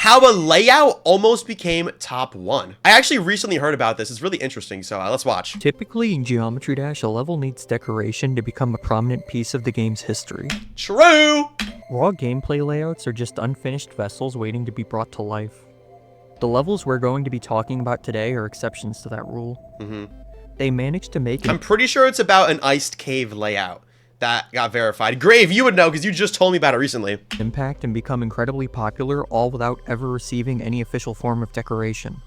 how a layout almost became top 1. I actually recently heard about this. It's really interesting, so let's watch. Typically in Geometry Dash, a level needs decoration to become a prominent piece of the game's history. True! Raw gameplay layouts are just unfinished vessels waiting to be brought to life. The levels we're going to be talking about today are exceptions to that rule. They managed to make I'm pretty sure it's about an iced cave layout that got verified. Grave, you would know because you just told me about it recently. Impact and become incredibly popular, all without ever receiving any official form of decoration.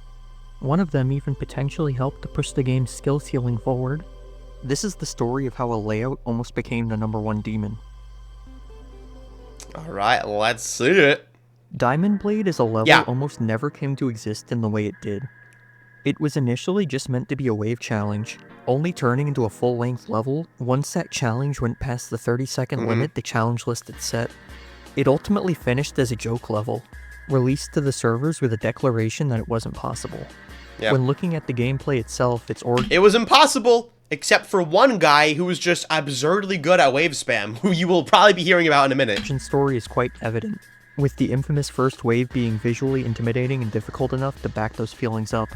One of them even potentially helped to push the game's skill ceiling forward. This is the story of how a layout almost became the #1 demon. Alright, let's see it. Diamond Blade is a level almost never came to exist in the way it did. It was initially just meant to be a wave challenge, only turning into a full-length level once that challenge went past the 30-second limit the challenge list had set. It ultimately finished as a joke level, released to the servers with a declaration that it wasn't possible. When looking at the gameplay itself, it was impossible, except for one guy who was just absurdly good at wave spam, who you will probably be hearing about in a minute. The story is quite evident, with the infamous first wave being visually intimidating and difficult enough to back those feelings up.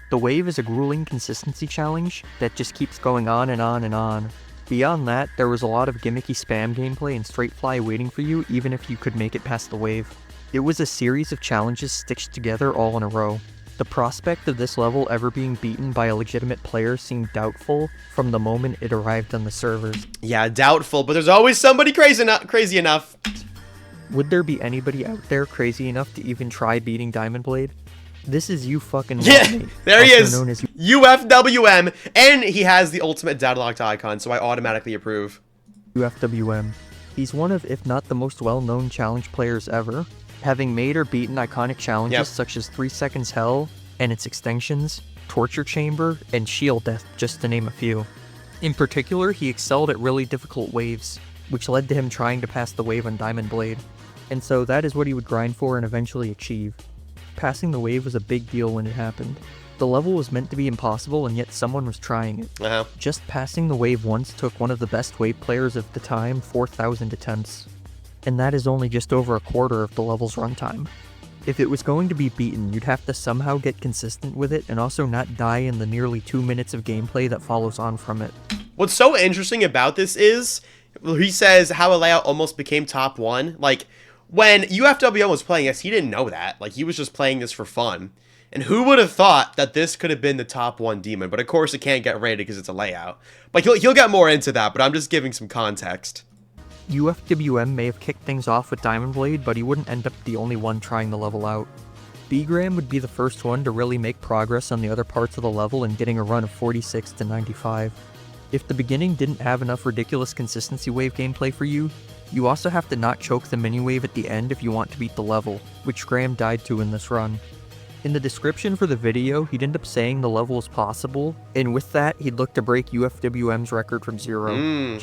The wave is a grueling consistency challenge that just keeps going on and on and on. Beyond that, there was a lot of gimmicky spam gameplay and straight fly waiting for you even if you could make it past the wave. It was a series of challenges stitched together all in a row. The prospect of this level ever being beaten by a legitimate player seemed doubtful from the moment it arrived on the servers. Yeah, doubtful, but there's always somebody crazy enough. Would there be anybody out there crazy enough to even try beating Diamond Blade? This is there he is, UFWM, and he has the ultimate deadlocked icon, so I automatically approve. UFWM. He's one of, if not the most well-known challenge players ever, having made or beaten iconic challenges such as 3 Seconds Hell and its extensions, Torture Chamber, and Shield Death, just to name a few. In particular, he excelled at really difficult waves, which led to him trying to pass the wave on Diamond Blade, and so that is what he would grind for and eventually achieve. Passing the wave was a big deal when it happened. The level was meant to be impossible, and yet someone was trying it. Just passing the wave once took one of the best wave players of the time 4,000 attempts. And that is only just over a quarter of the level's runtime. If it was going to be beaten, you'd have to somehow get consistent with it and also not die in the nearly 2 minutes of gameplay that follows on from it. What's so interesting about this is, he says how a layout almost became top 1. Like, when UFWM was playing this, he didn't know that. Like, he was just playing this for fun. And who would have thought that this could have been the top 1 demon? But of course, it can't get rated because it's a layout. But he'll get more into that, but I'm just giving some context. UFWM may have kicked things off with Diamond Blade, but he wouldn't end up the only one trying the level out. Bgram would be the first one to really make progress on the other parts of the level and getting a run of 46 to 95. If the beginning didn't have enough ridiculous consistency wave gameplay for you, you also have to not choke the mini-wave at the end if you want to beat the level, which Graham died to in this run. In the description for the video, he'd end up saying the level is possible, and with that, he'd look to break UFWM's record from 0.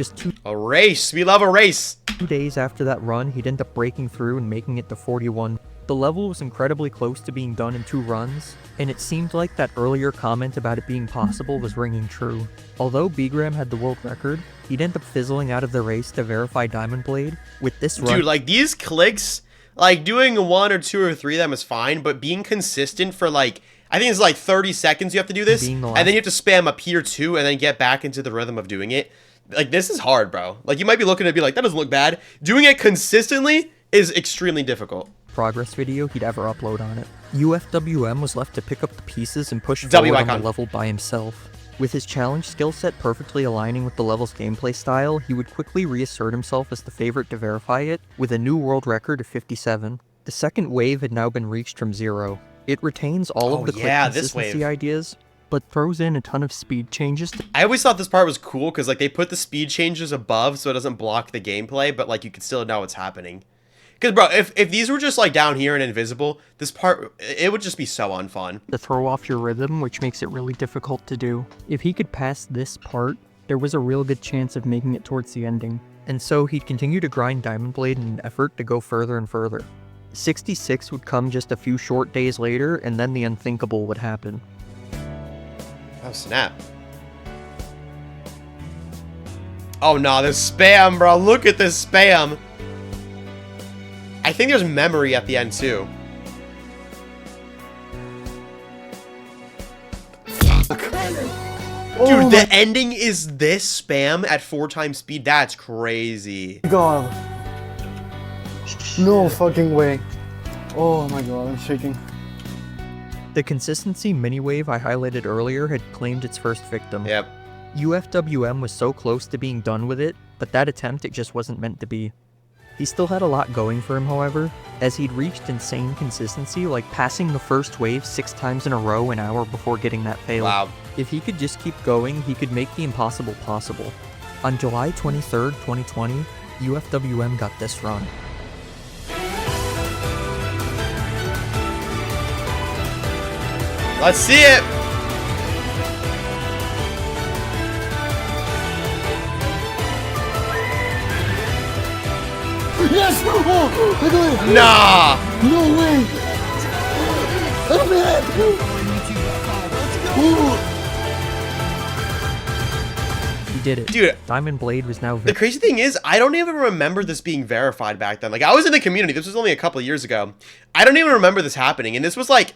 A race! We love a race! 2 days after that run, he'd end up breaking through and making it to 41. The level was incredibly close to being done in 2 runs, and it seemed like that earlier comment about it being possible was ringing true. Although Bgram had the world record, he'd end up fizzling out of the race to verify Diamond Blade. With this run, dude, like these clicks, like doing 1 or 2 or 3 of them is fine, but being consistent for like, I think it's like 30 seconds you have to do this, and then you have to spam up here too, and then get back into the rhythm of doing it. Like, this is hard, bro. Like, you might be looking at it and be like, that doesn't look bad. Doing it consistently is extremely difficult. Progress video he'd ever upload on it. UFWM was left to pick up the pieces and push forward on the level by himself. With his challenge skill set perfectly aligning with the level's gameplay style, he would quickly reassert himself as the favorite to verify it, with a new world record of 57. The second wave had now been reached from 0. It retains all of the quick consistency ideas, but throws in a ton of speed changes. I always thought this part was cool, because like they put the speed changes above so it doesn't block the gameplay, but like you can still know what's happening. Because, bro, if these were just, like, down here and invisible, this part, it would just be so unfun. To throw off your rhythm, which makes it really difficult to do. If he could pass this part, there was a real good chance of making it towards the ending. And so he'd continue to grind Diamond Blade in an effort to go further and further. 66 would come just a few short days later, and then the unthinkable would happen. Oh, snap. Oh, no, this spam, bro. Look at this spam. I think there's memory at the end, too. Dude, the ending is this spam at 4 times speed. That's crazy. God. No fucking way. Oh my god, I'm shaking. The consistency mini-wave I highlighted earlier had claimed its first victim. Yep. UFWM was so close to being done with it, but that attempt it just wasn't meant to be. He still had a lot going for him, however, as he'd reached insane consistency, like passing the first wave 6 times in a row an hour before getting that fail. Wow. If he could just keep going, he could make the impossible possible. On July 23rd, 2020, UFWM got this run. Let's see it. Yes! Oh, I got it! Nah. No way! I did it! He did it. Dude. Diamond Blade was now The crazy thing is, I don't even remember this being verified back then. Like, I was in the community. This was only a couple of years ago. I don't even remember this happening. And this was, like,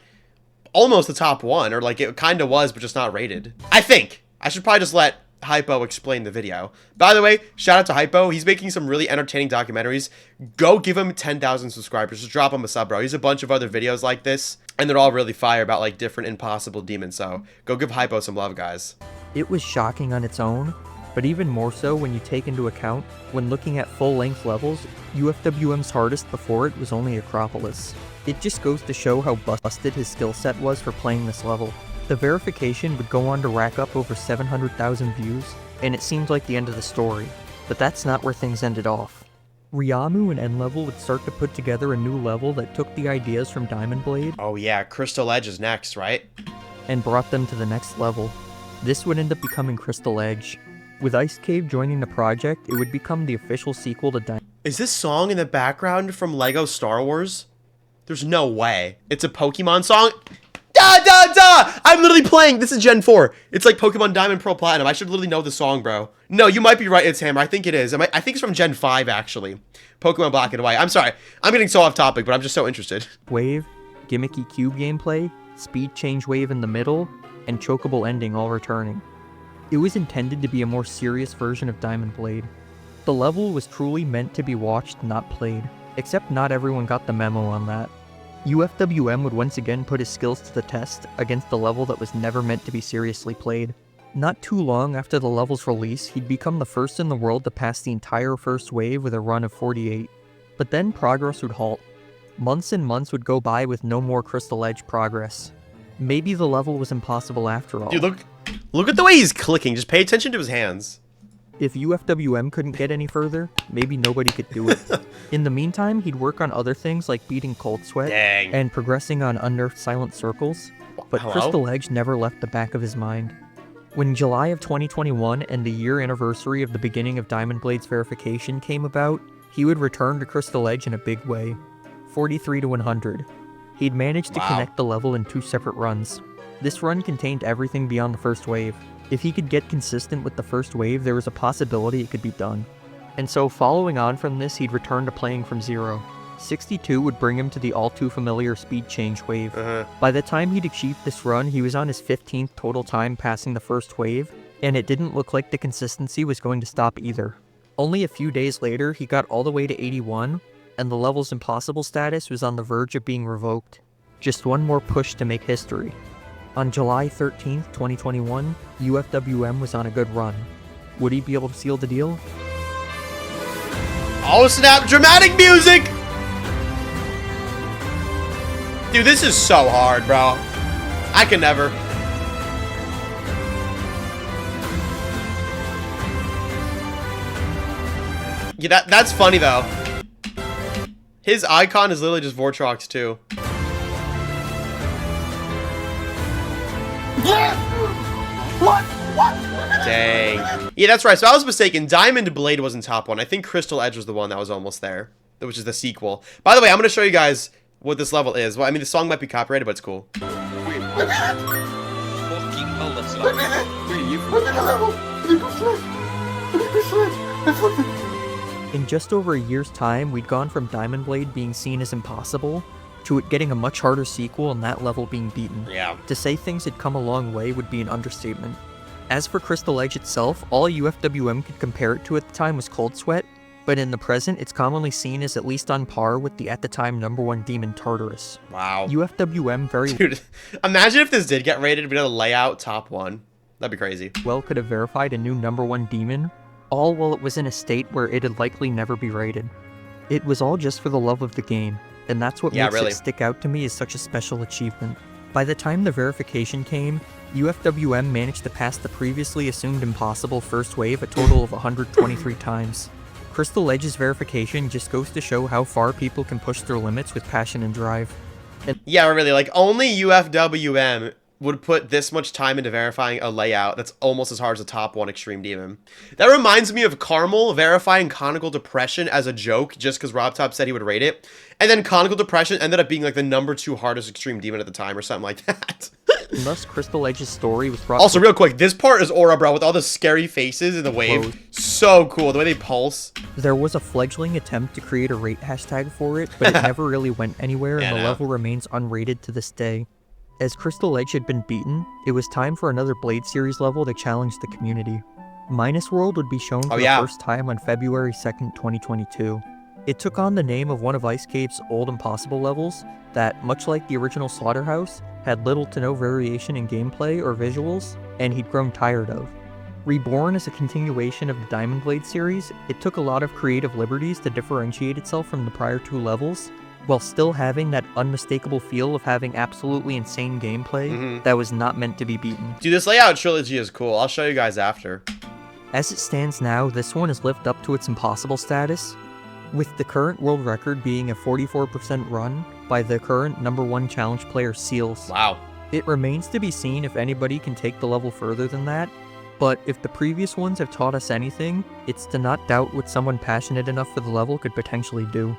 almost the top 1. Or, like, it kind of was, but just not rated. I think. I should probably just let Hypo explain the video. By the way, shout out to Hypo. He's making some really entertaining documentaries. Go give him 10,000 subscribers. Just drop him a sub, bro. He has a bunch of other videos like this, and they're all really fire about, like, different impossible demons. So, go give Hypo some love, guys. It was shocking on its own, but even more so when you take into account, when looking at full-length levels, UFWM's hardest before it was only Acropolis. It just goes to show how busted his skill set was for playing this level. The verification would go on to rack up over 700,000 views, and it seemed like the end of the story, but that's not where things ended off. Ryamu and N-Level would start to put together a new level that took the ideas from Diamond Blade Oh, yeah. Crystal Edge is next, right? and brought them to the next level. This would end up becoming Crystal Edge. With icedcave joining the project, it would become the official sequel to Diamond. Is this song in the background from Lego Star Wars? There's no way. It's a Pokemon song? Da da da! I'm literally playing. This is Gen 4. It's like Pokemon Diamond, Pearl, Platinum. I should literally know the song, bro. No, you might be right. It's Hammer. I think it is. I think it's from Gen 5, actually. Pokemon Black and White. I'm sorry. I'm getting so off topic, but I'm just so interested. Wave, gimmicky cube gameplay, speed change wave in the middle, and chocobo ending all returning. It was intended to be a more serious version of Diamond Blade. The level was truly meant to be watched, not played, except not everyone got the memo on that. UFWM would once again put his skills to the test against a level that was never meant to be seriously played. Not too long after the level's release, he'd become the first in the world to pass the entire first wave with a run of 48. But then progress would halt. Months and months would go by with no more Crystal Edge progress. Maybe the level was impossible after all. Dude, look at the way he's clicking. Just pay attention to his hands. If UFWM couldn't get any further, maybe nobody could do it. In the meantime, he'd work on other things like beating Cold Sweat Dang. and progressing on unnerfed Silent Circles, but Hello? Crystal Edge never left the back of his mind. When July of 2021 and the year anniversary of the beginning of Diamond Blade's verification came about, he would return to Crystal Edge in a big way. 43 to 100. He'd managed to connect the level in 2 separate runs. This run contained everything beyond the first wave. If he could get consistent with the first wave, there was a possibility it could be done. And so following on from this, he'd return to playing from zero. 62 would bring him to the all too familiar speed change wave. By the time he'd achieved this run, he was on his 15th total time passing the first wave, and it didn't look like the consistency was going to stop either. Only a few days later, he got all the way to 81, and the level's impossible status was on the verge of being revoked. Just one more push to make history. On July 13th, 2021, UFWM was on a good run. Would he be able to seal the deal? Oh snap, dramatic music! Dude, this is so hard, bro. I can never. Yeah, that's funny though. His icon is literally just Vortrox too. What? Dang. Yeah, that's right. So I was mistaken. Diamond Blade wasn't top 1. I think Crystal Edge was the one that was almost there, which is the sequel. By the way, I'm going to show you guys what this level is. Well, I mean, the song might be copyrighted, but it's cool. In just over a year's time, we'd gone from Diamond Blade being seen as impossible to it getting a much harder sequel and that level being beaten. Yeah. To say things had come a long way would be an understatement. As for Crystal Edge itself, all UFWM could compare it to at the time was Cold Sweat, but in the present, it's commonly seen as at least on par with the at the time #1 demon Tartarus. Wow. UFWM very Dude, imagine if this did get rated, we'd have a layout top 1. That'd be crazy. well could have verified a new #1 demon, all while it was in a state where it'd likely never be rated. It was all just for the love of the game, and that's what makes it stick out to me as such a special achievement. By the time the verification came, UFWM managed to pass the previously assumed impossible first wave a total of 123 times. Crystal Edge's verification just goes to show how far people can push their limits with passion and drive. And yeah, really, like, only UFWM would put this much time into verifying a layout that's almost as hard as a top 1 Extreme Demon. That reminds me of Carmel verifying Conical Depression as a joke, just because RobTop said he would rate it. And then Conical Depression ended up being, like, the #2 hardest Extreme Demon at the time, or something like that. thus, Crystal Edge's story was brought Also, real quick, this part is aura, bro, with all the scary faces in the wave. So cool, the way they pulse. There was a fledgling attempt to create a rate hashtag for it, but it never really went anywhere, and the level remains unrated to this day. As Crystal Edge had been beaten, it was time for another Blade series level to challenge the community. Minus World would be shown for the first time on February 2nd, 2022. It took on the name of one of Icecave's old Impossible levels that, much like the original Slaughterhouse, had little to no variation in gameplay or visuals, and he'd grown tired of. Reborn as a continuation of the Diamond Blade series, it took a lot of creative liberties to differentiate itself from the prior 2 levels, while still having that unmistakable feel of having absolutely insane gameplay that was not meant to be beaten. Dude, this layout trilogy is cool. I'll show you guys after. As it stands now, this one has lived up to its impossible status, with the current world record being a 44% run by the current #1 challenge player Seals. Wow. It remains to be seen if anybody can take the level further than that, but if the previous ones have taught us anything, it's to not doubt what someone passionate enough for the level could potentially do.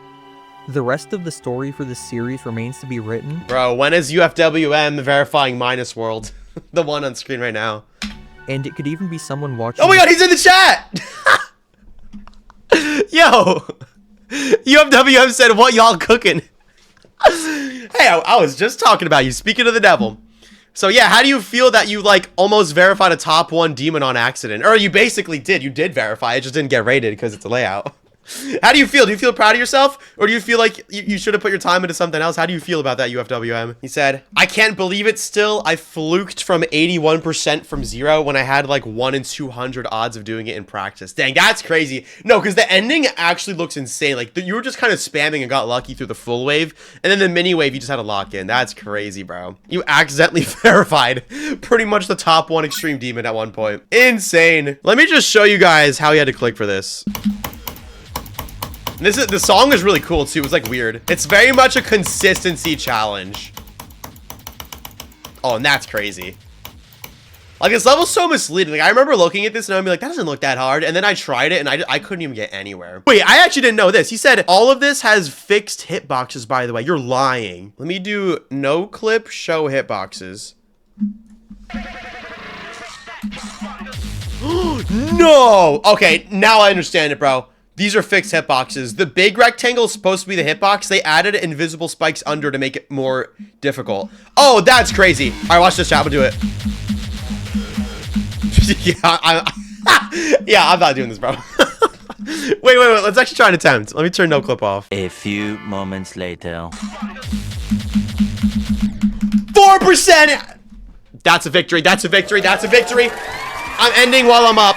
The rest of the story for this series remains to be written. Bro, when is UFWM verifying Minus World? The one on screen right now. And it could even be someone watching. Oh my god, he's in the chat! Yo! UFWM said, what y'all cooking? Hey, I was just talking about you. Speaking of the devil. So yeah, how do you feel that you, like, almost verified a top 1 demon on accident? Or you basically did. You did verify. It just didn't get rated because it's a layout. How do you feel? Do you feel proud of yourself? Or do you feel like you should have put your time into something else? How do you feel about that, UFWM? He said, I can't believe it still. I fluked from 81% from 0 when I had like 1 in 200 odds of doing it in practice. Dang, that's crazy. No, because the ending actually looks insane. Like, you were just kind of spamming and got lucky through the full wave. And then the mini wave, you just had to lock in. That's crazy, bro. You accidentally verified pretty much the top 1 Extreme Demon at one point. Insane. Let me just show you guys how you had to click for this. The song is really cool too. It's like weird. It's very much a consistency challenge. Oh, and that's crazy. Like, this level's so misleading. Like, I remember looking at this and I'd be like, that doesn't look that hard. And then I tried it and I couldn't even get anywhere. Wait, I actually didn't know this. He said all of this has fixed hitboxes, by the way. You're lying. Let me do no clip show hitboxes. No! Okay, now I understand it, bro. These are fixed hitboxes. The big rectangle is supposed to be the hitbox. They added invisible spikes under to make it more difficult. Oh, that's crazy. All right, watch this, chat. I'm gonna do it. Yeah, I'm not doing this, bro. Wait. Let's actually try an attempt. Let me turn no clip off. A few moments later. 4%! That's a victory. That's a victory. That's a victory. I'm ending while I'm up.